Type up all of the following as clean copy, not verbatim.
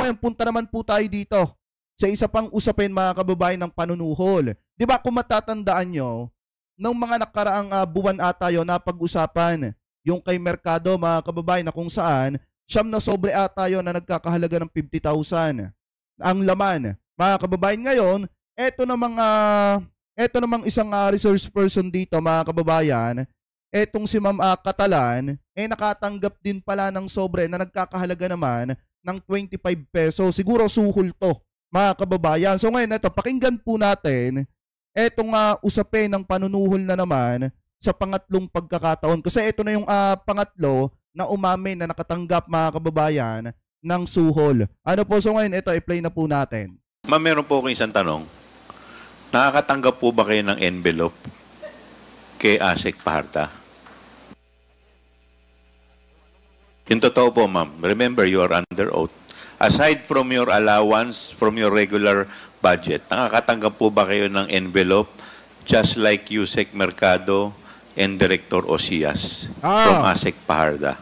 ngayon, punta naman po tayo dito sa isa pang usapin mga kababayan ng panunuhol. Di ba kung matatandaan nyo, nung mga nakaraang buwan ata yun, napag-usapan yung kay Mercado mga kababayan na kung saan siyam na sobre ata yun na nagkakahalaga ng 50,000 ang laman. Mga kababayan ngayon, eto namang isang resource person dito mga kababayan, etong si Ma'am Catalan, nakatanggap din pala ng sobre na nagkakahalaga naman ng 25 pesos. Siguro suhol to mga kababayan. So ngayon, ito, pakinggan po natin etong usapin ng panunuhol na naman sa pangatlong pagkakataon. Kasi ito na yung pangatlo na umamin na nakatanggap mga kababayan ng suhol. Ano po, so ngayon, ito, i-play na po natin. Ma'am, meron po akong isang tanong. Nakakatanggap po ba kayo ng envelope kay ASEC Paharda? Yung totoo po, ma'am. Remember, you are under oath. Aside from your allowance, from your regular budget, nakakatanggap po ba kayo ng envelope just like Yusek Mercado and Director Osias from ASEC Paharda?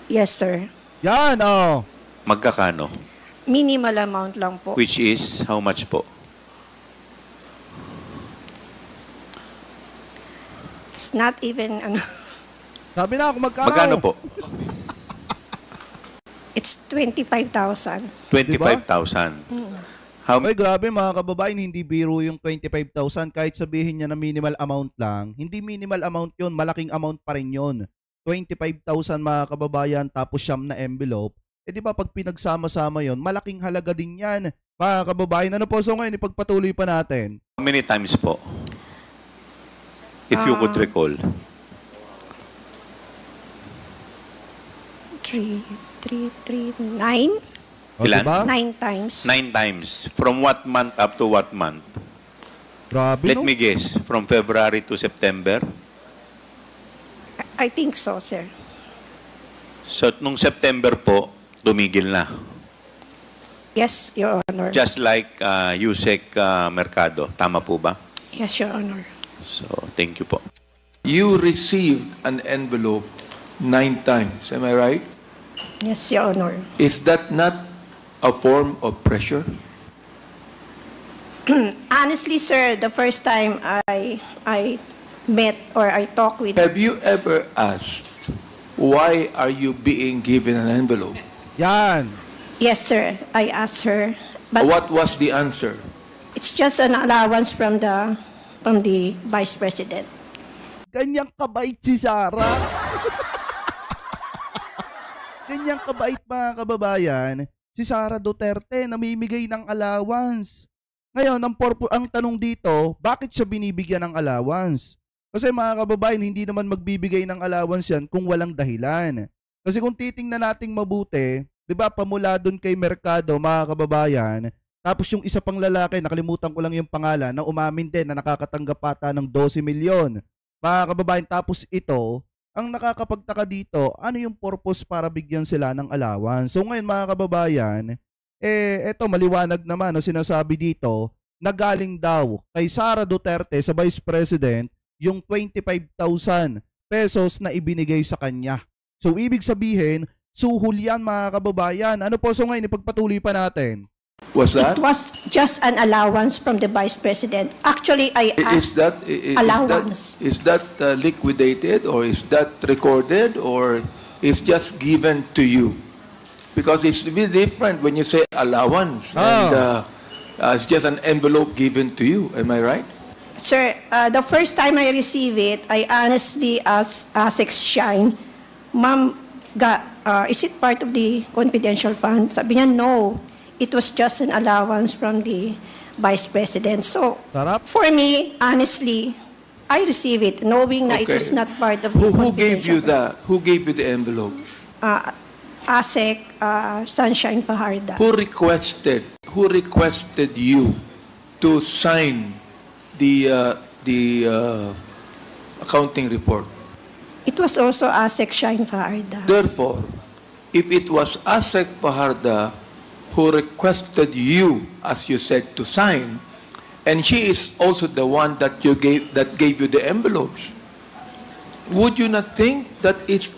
Yes, sir. Yan, oh. Magkakano? Minimal amount lang po. Which is, how much po? It's not even, Sabi na ako magkano. Magkano po? it's 25,000. 25,000. How Ay, grabe mga kababayan, hindi biro yung 25,000. Kahit sabihin niya na minimal amount lang, hindi minimal amount yun, malaking amount pa rin yun. 25,000 mga kababayan, tapos siyam na envelope. Di ba pag pinagsama-sama yon, malaking halaga din yan. Mga kababayan, ano po, so ngayon, ipagpatuloy pa natin. How many times po? If you could recall. 9? O, Ilan? diba? 9 times. 9 times. From what month up to what month? Grabe, Let no? me guess. From February to September? I think so, sir. So, nung September po, tumigil na. Yes, Your Honor. Just like Yusek Mercado. Tama po ba? Yes, Your Honor. So, thank you po. You received an envelope 9 times, am I right? Yes, Your Honor. Is that not a form of pressure? Honestly, sir, the first time I met or I talked with... Have you ever asked, why are you being given an envelope? Yan. Yes, sir. I asked her. But What was the answer? it's just an allowance from the Vice President. Ganyang kabait si Sara. Ganyang kabait mga kababayan, si Sara Duterte namimigay ng allowance. Ngayon, ang tanong dito, bakit siya binibigyan ng allowance? Kasi mga kababayan, hindi naman magbibigay ng allowance yan kung walang dahilan. Kasi kung titingnan nating mabuti, di ba, pamula doon kay Mercado, mga kababayan, tapos yung isa pang lalaki, nakalimutan ko lang yung pangalan, na umamin din na nakakatanggap ata ng 12 milyon. Mga kababayan, tapos ito, ang nakakapagtaka dito, ano yung purpose para bigyan sila ng allowance? So ngayon mga kababayan, eto maliwanag naman no, sinasabi dito na galing daw kay Sara Duterte sa Vice President yung 25,000 pesos na ibinigay sa kanya. So ibig sabihin, suhol yan mga kababayan. Ano po, so ngayon ipagpatuloy pa natin. Was that? It was just an allowance from the Vice President. Actually, I asked allowance. Is that liquidated, or is that recorded, or is just given to you? Because it's a bit different when you say allowance and it's just an envelope given to you. Am I right? Sir, the first time I received it, I honestly asked Shine, Ma'am, is it part of the confidential fund? Sabi niya, no. It was just an allowance from the Vice President. So, Sarap. for me, honestly, I received it knowing that it was not part of the Who gave you confidential Who gave you the envelope? fund. ASEC, Sunshine Fajarda. Who requested you to sign the accounting report? It was also ASEC Shine Fajarda. Therefore, if it was ASEC Fajarda who requested you, as you said, to sign, and she is also the one that gave you the envelopes, would you not think that it's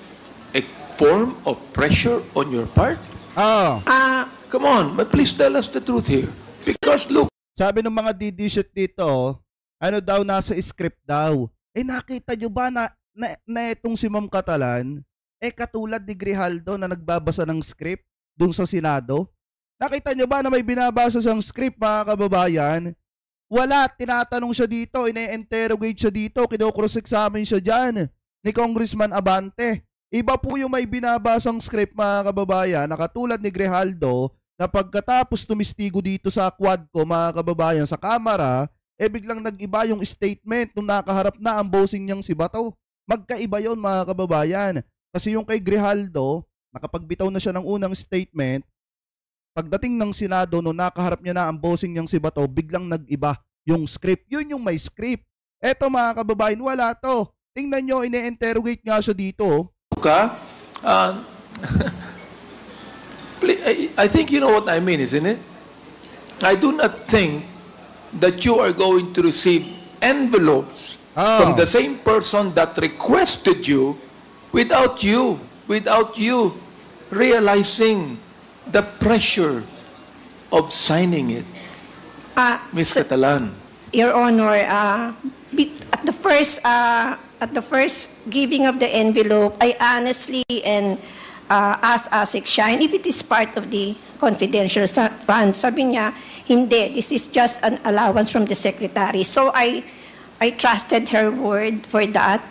a form of pressure on your part? Ah, Come on, but please tell us the truth here. Because look, sabi ng mga didishit dito, ano daw nasa script daw. Nakita nyo ba na itong si Ma'am Catalan, katulad ni Grijaldo na nagbabasa ng script dun sa Senado? Nakita nyo ba na may binabasa siyang script, mga kababayan? Wala, tinatanong siya dito, ine-interrogate siya dito, kino-cross-examine siya dyan ni Congressman Abante. Iba po yung may binabasang script, mga kababayan, na katulad ni Grijaldo, na pagkatapos tumistigo dito sa Quadco, mga kababayan, sa Kamara, biglang nag-iba yung statement nung nakaharap na ang bossing niyang si Bato. Magkaiba yon, mga kababayan. Kasi yung kay Grijaldo, nakapagbitaw na siya ng unang statement, pagdating ng Senado, nung nakaharap niya na ang bossing niyang si Bato, biglang nag-iba yung script. Yun yung may script. Eto, mga kababayan, wala to. Tingnan nyo, ine-interrogate nga siya dito. I think you know what I mean, isn't it? I do not think that you are going to receive envelopes from the same person that requested you without you realizing the pressure of signing it. Ms. Catalan. Your Honor, at the first giving of the envelope, I honestly and asked ASIC Shine if it is part of the confidential fund. Sabi niya, hindi, this is just an allowance from the secretary. So I trusted her word for that.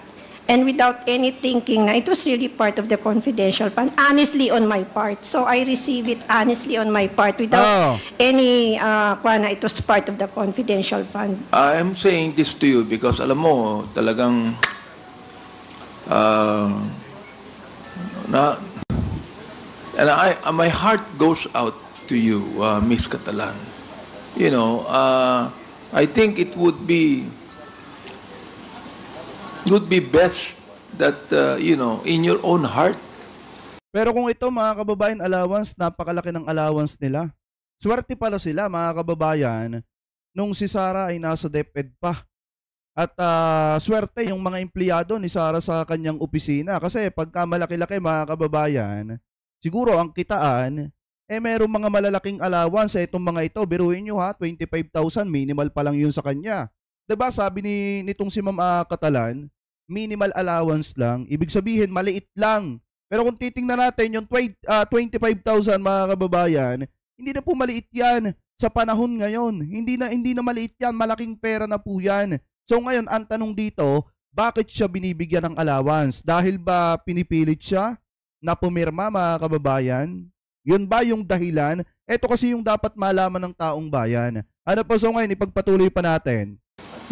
And without any thinking na it was really part of the confidential fund, honestly on my part. So I received it honestly on my part without any, it was part of the confidential fund. I'm saying this to you because alam mo, talagang my heart goes out to you, Miss Catalan. You know, I think it would be best that, you know, in your own heart. Pero kung ito, mga kababayan, allowance, napakalaki ng allowance nila. Swerte pala sila, mga kababayan, nung si Sara ay nasa DepEd pa. At swerte yung mga empleyado ni Sara sa kanyang opisina. Kasi pagka malaki-laki, mga kababayan, siguro ang kitaan, merong mga malalaking allowance. Itong mga ito, biruin nyo ha, 25,000, minimal pa lang yun sa kanya. Diba sabi nitong si Ma'am Catalan, minimal allowance lang, ibig sabihin maliit lang. Pero kung titingnan natin yung 25,000, mga kababayan, hindi na po maliit yan sa panahon ngayon. Hindi na maliit yan, malaking pera na po yan. So ngayon, ang tanong dito, bakit siya binibigyan ng allowance? Dahil ba pinipilit siya na pumirma, mga kababayan? Yun ba yung dahilan? Ito kasi yung dapat malaman ng taong bayan. Ano po, so ngayon, ipagpatuloy pa natin.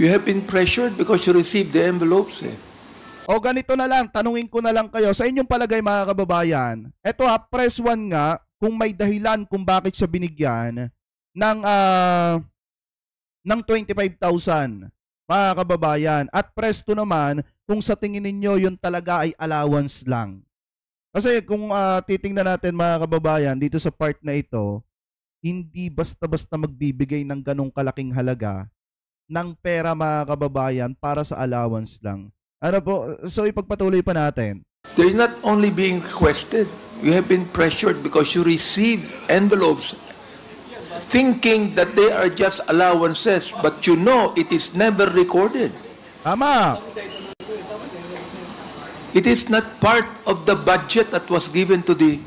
You have been pressured because you received the envelopes. O ganito na lang, tanungin ko na lang kayo, sa inyong palagay, mga kababayan, eto ha, press 1 nga, kung may dahilan kung bakit siya binigyan ng 25,000, mga kababayan. At press 2 naman, kung sa tingin ninyo yun talaga ay allowance lang. Kasi kung titingnan natin, mga kababayan, dito sa part na ito, hindi basta-basta magbibigay ng ganong kalaking halaga ng pera, mga kababayan, para sa allowance lang. Ano po? So ipagpatuloy pa natin. They're not only being requested. You have been pressured because you received envelopes thinking that they are just allowances, but you know it is never recorded. Tama. It is not part of the budget that was given to the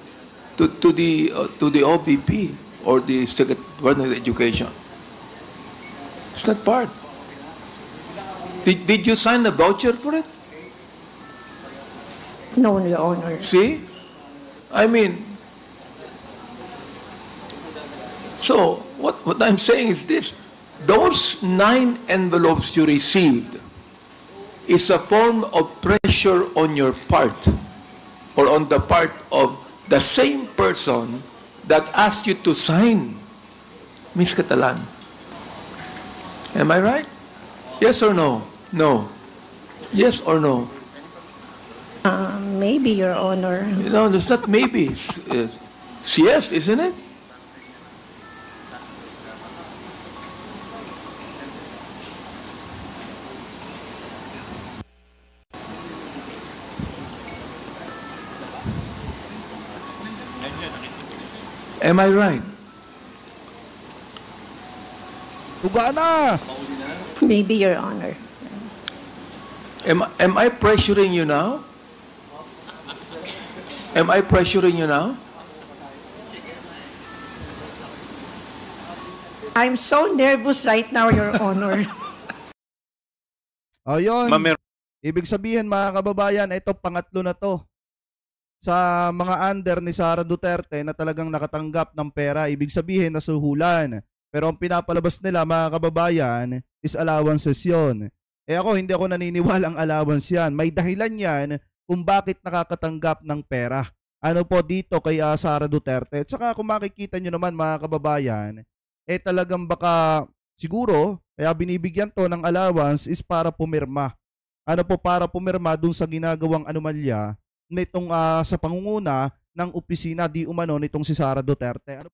OVP or the Secretary of Education. It's not part. Did you sign a voucher for it? No, Your Honor. See? I mean, so what I'm saying is this. Those 9 envelopes you received is a form of pressure on your part or on the part of the same person that asked you to sign. Ms. Catalan. Am I right? Yes or no? No. Yes or no? Maybe, Your Honor. No, it's not maybe. It's yes, isn't it? Am I right? Tuga na! Maybe, Your Honor. Am I pressuring you now? Am I pressuring you now? I'm so nervous right now, Your Honor. O yun, Ma'am, ibig sabihin mga kababayan, ito pangatlo na to sa mga under ni Sara Duterte na talagang nakatanggap ng pera. Ibig sabihin nasuhulan. Pero ang pinapalabas nila mga kababayan is allowances yun. Eh ako, hindi ako naniniwalang allowance yan. May dahilan yan kung bakit nakakatanggap ng pera. Ano po dito kay Sara Duterte. At saka kung makikita nyo naman mga kababayan, eh talagang baka siguro kaya binibigyan to ng allowance is para pumirma. Ano po, para pumirma dun sa ginagawang anomalya nitong sa pangunguna ng opisina di umano nitong si Sara Duterte. Ano